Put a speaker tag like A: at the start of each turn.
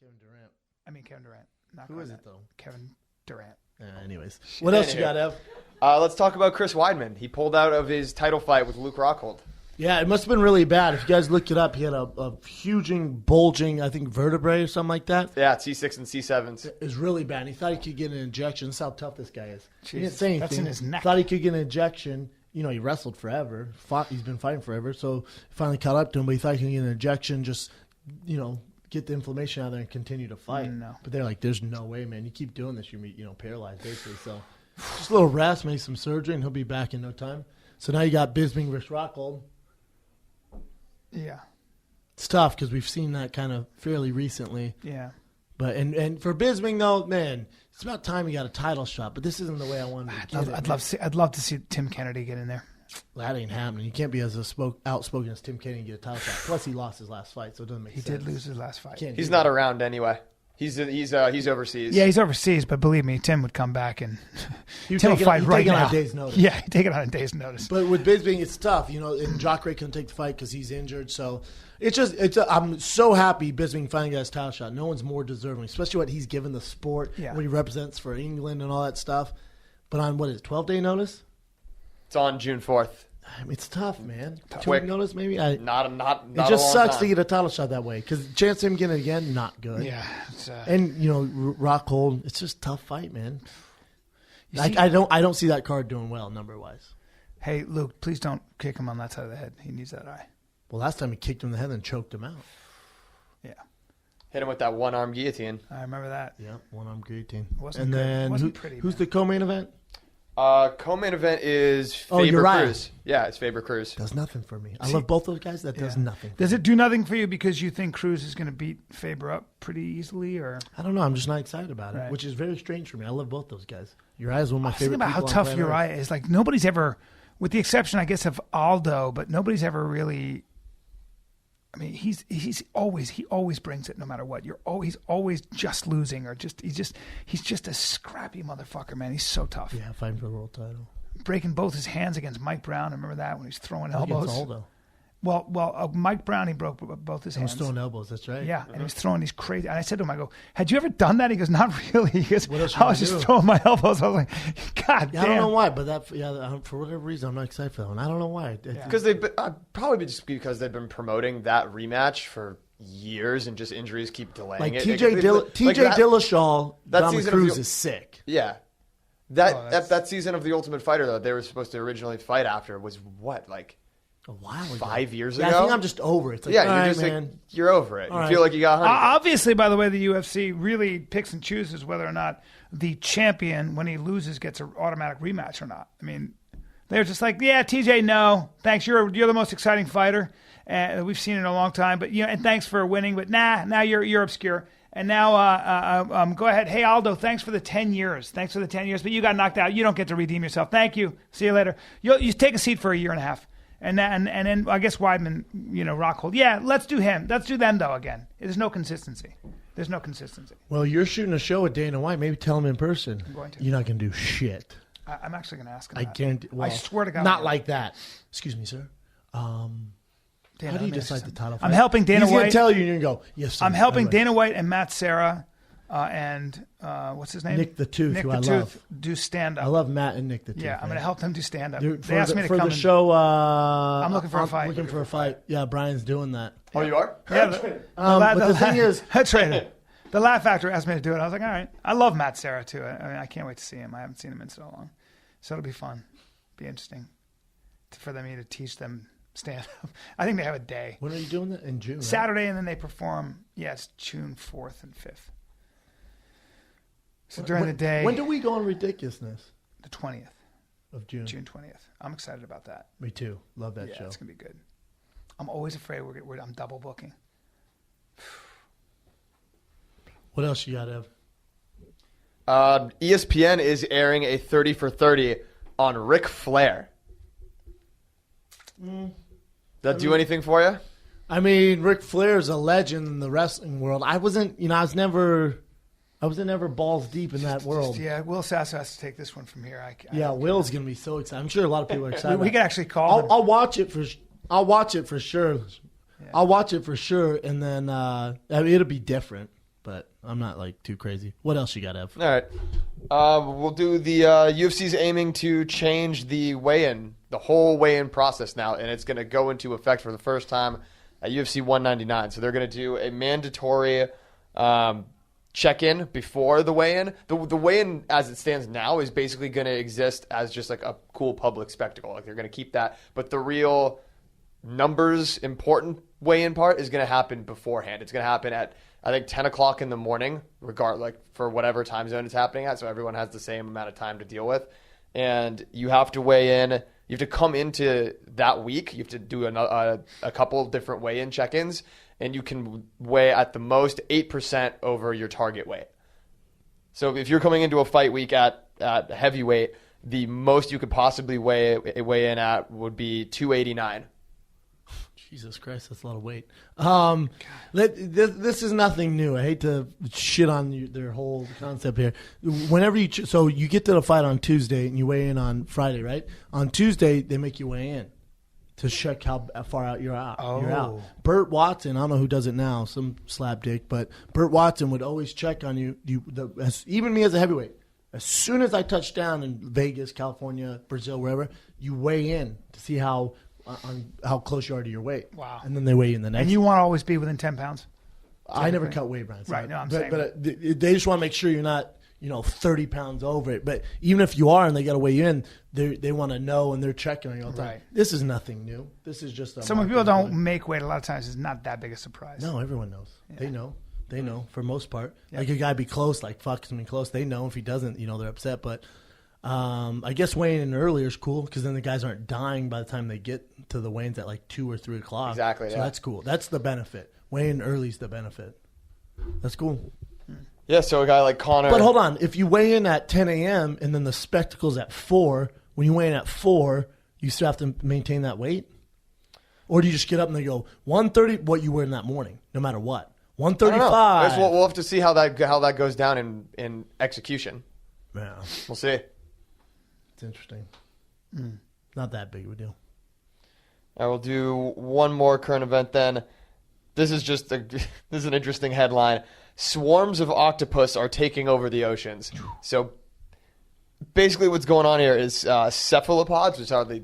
A: Kevin Durant.
B: Kevin Durant. Not
A: Who is it, though?
B: Kevin Durant.
A: Anyways. What else you got, Ev?
C: Let's talk about Chris Weidman. He pulled out of his title fight with Luke Rockhold.
A: Yeah, it must have been really bad. If you guys looked it up, he had a huge bulging, I think, vertebrae or something like that.
C: Yeah, C6 and C7s.
A: It was really bad. He thought he could get an injection. That's how tough this guy is. He didn't say anything.
B: That's in his neck.
A: Thought he could get an injection. He wrestled forever. He's been fighting forever. So he finally caught up to him, but he thought he could get an injection, just, get the inflammation out of there and continue to fight.
B: No.
A: But they're like, there's no way, man. You keep doing this, you're paralyzed, basically. So just a little rest, maybe some surgery, and he'll be back in no time. So now you got Bisping versus Rockhold.
B: Yeah.
A: It's tough because we've seen that kind of fairly recently.
B: Yeah.
A: But and for Bisping, though, man, it's about time he got a title shot. But this isn't the way I wanted to get it.
B: I'd love to see Tim Kennedy get in there.
A: That ain't happening. You can't be as outspoken as Tim Kennedy and get a title shot. Plus, he lost his last fight, so it doesn't make sense.
B: He did lose his last fight.
C: He's not around anyway. He's overseas.
B: Yeah, he's overseas, but believe me, Tim would come back and
A: Tim would fight right now. On a day's notice.
B: Yeah, he'd take it on a day's notice.
A: But with Bisping, it's tough, and Jacare couldn't take the fight because he's injured. So I'm so happy Bisping finally got his title shot. No one's more deserving, especially what he's given the sport, what he represents for England and all that stuff. But on 12-day notice?
C: It's on June 4th.
A: It's tough, man.
C: Quick.
A: 2 notice, maybe.
C: Not.
A: It just sucks to get a title shot that way because chance of him getting it again, not good.
B: Yeah,
A: and Rockhold, it's just a tough fight, man. I don't see that card doing well number wise.
B: Hey, Luke, please don't kick him on that side of the head. He needs that eye.
A: Well, last time he kicked him in the head and choked him out.
B: Yeah.
C: Hit him with that one-arm guillotine.
B: I remember that.
A: Yeah, one-arm guillotine.
B: And then
A: who's the co-main event?
C: Co-main event is Faber Cruz. Yeah, it's Faber Cruz.
A: Does nothing for me. I love both those guys. That does nothing.
B: Does it do nothing for you because you think Cruz is going to beat Faber up pretty easily, or
A: I don't know. I'm just not excited about it, which is very strange for me. I love both those guys. Uriah is one of my favorite.
B: Think about how tough Uriah is. Like nobody's ever, with the exception, I guess, of Aldo, but nobody's ever really. I mean, he always brings it no matter what. He's always just losing or he's just a scrappy motherfucker, man. He's so tough.
A: Yeah, fighting for the world title.
B: Breaking both his hands against Mike Brown. Remember that when he was throwing elbows?
A: Against Aldo.
B: Well, Mike Brown, he broke both his hands.
A: He was throwing elbows, that's right.
B: Yeah, and he was throwing these crazy. And I said to him, I go, had you ever done that? He goes, not really. He goes, I was just throwing my elbows. I was like, God damn.
A: I don't know why, but for whatever reason, I'm not excited for that one. I don't know why.
C: Because probably just because they've been promoting that rematch for years and just injuries keep delaying it.
A: TJ Dillashaw, Dominic Cruz is sick.
C: Yeah. That season of The Ultimate Fighter, though, they were supposed to originally fight after was what, like
A: a while ago.
C: 5 years ago?
A: I think I'm just over it. It's like,
C: you're just
A: man.
C: like, you're over it.
A: All
C: you feel like you got honey.
B: Obviously, by the way, the UFC really picks and chooses whether or not the champion, when he loses, gets an automatic rematch or not. I mean, they're just like, yeah, TJ, no, thanks. You're the most exciting fighter. We've seen it in a long time, but and thanks for winning. But now you're obscure. And now go ahead. Hey, Aldo, thanks for the 10 years. Thanks for the 10 years, but you got knocked out. You don't get to redeem yourself. Thank you. See you later. You take a seat for a year and a half. And then I guess Weidman, Rockhold. Yeah, let's do him. Let's do them, though, again. There's no consistency.
A: Well, you're shooting a show with Dana White. Maybe tell him in person.
B: I'm going to.
A: You're not going to do shit.
B: I'm actually going to ask him
A: I guarantee. Well,
B: I swear to God.
A: Not like that. Excuse me, sir. How do you decide the title fight?
B: I'm helping Dana White.
A: He's going to tell you, and you're going to go, yes, sir.
B: I'm helping Dana White and Matt Serra and what's his name?
A: Nick the Tooth,
B: Nick
A: who
B: the
A: I
B: Tooth,
A: love.
B: Do stand-up.
A: I love Matt and Nick the Tooth.
B: Yeah, I'm going to help them do stand-up.
A: They asked me to come for the show.
B: I'm looking for a fight.
A: Looking for a fight. Yeah, Brian's doing that.
C: Oh, you are?
B: Yeah.
A: But the thing is...
B: That's right. The Laugh Factory asked me to do it. I was like, all right. I love Matt Serra, too. I mean, I can't wait to see him. I haven't seen him in so long. So it'll be fun. Be interesting for me to teach them stand-up. I think they have a day.
A: When are you doing that? In June,
B: Saturday, right? And then they perform, it's June 4th and 5th. So during the day.
A: When do we go on Ridiculousness?
B: The 20th.
A: Of June.
B: June 20th. I'm excited about that.
A: Me too. Love that show.
B: It's going to be good. I'm always afraid I'm double booking.
A: What else you got, Ev?
C: ESPN is airing a 30 for 30 on Ric Flair. Does that do anything for you?
A: I mean, Ric Flair is a legend in the wrestling world. I wasn't never balls deep in that world.
B: Will Sasso has to take this one from here.
A: Will's going to be so excited. I'm sure a lot of people are excited.
B: We can actually call him.
A: I'll watch it for sure. I'll watch it for sure, and then it'll be different. but I'm not like too crazy. What else you got, Ev?
C: All right. We'll do the UFC's aiming to change the weigh-in, the whole weigh-in process now, and it's going to go into effect for the first time at UFC 199. So they're going to do a mandatory check-in before the weigh-in. The weigh-in, as it stands now, is basically going to exist as just like a cool public spectacle. Like they're going to keep that, but the real numbers important weigh-in part is going to happen beforehand. It's going to happen at, I think, 10 o'clock in the morning, for whatever time zone it's happening at, so everyone has the same amount of time to deal with. And you have to weigh in. You have to come into that week. You have to do a couple different weigh-in check-ins, and you can weigh at the most 8% over your target weight. So if you're coming into a fight week at heavyweight, the most you could possibly weigh in at would be 289.
A: Jesus Christ, that's a lot of weight. This is nothing new. I hate to shit on their whole concept here. Whenever so you get to the fight on Tuesday and you weigh in on Friday, right? On Tuesday, they make you weigh in to check how far out you're out.
B: Oh.
A: You're out. Burt Watson, I don't know who does it now, some slapdick, but Burt Watson would always check on you. Even me as a heavyweight. As soon as I touch down in Vegas, California, Brazil, wherever, you weigh in to see how close you are to your weight.
B: Wow.
A: And then they weigh you in the next.
B: And you want to always be within 10 pounds?
A: I never cut weight, Brian.
B: Right, no, I'm saying.
A: But they just want to make sure you're not, 30 pounds over it. But even if you are and they got to weigh you in, they want to know and they're checking on you all the time.
B: Right.
A: This is nothing new. This is just
B: So when people don't make weight, a lot of times it's not that big a surprise.
A: No, everyone knows. Yeah. They know for most part. Yeah. Like a guy be close, like fuck me close. They know if he doesn't, they're upset. But I guess weighing in earlier is cool because then the guys aren't dying by the time they get to the weigh-ins at like 2 or 3 o'clock.
C: Exactly.
A: So that's cool. That's the benefit. Weighing early is the benefit. That's cool.
C: Yeah. So a guy like Conor.
A: But hold on, if you weigh in at 10 a.m. and then the spectacle's at 4, when you weigh in at 4, you still have to maintain that weight, or do you just get up and they go 130? What you were in that morning, no matter what. 135.
C: We'll have to see how that goes down in execution.
A: Yeah,
C: we'll see.
A: It's interesting. Not that big of a deal.
C: I will do one more current event then. This is an interesting headline. Swarms of octopus are taking over the oceans. So basically what's going on here is cephalopods, which are the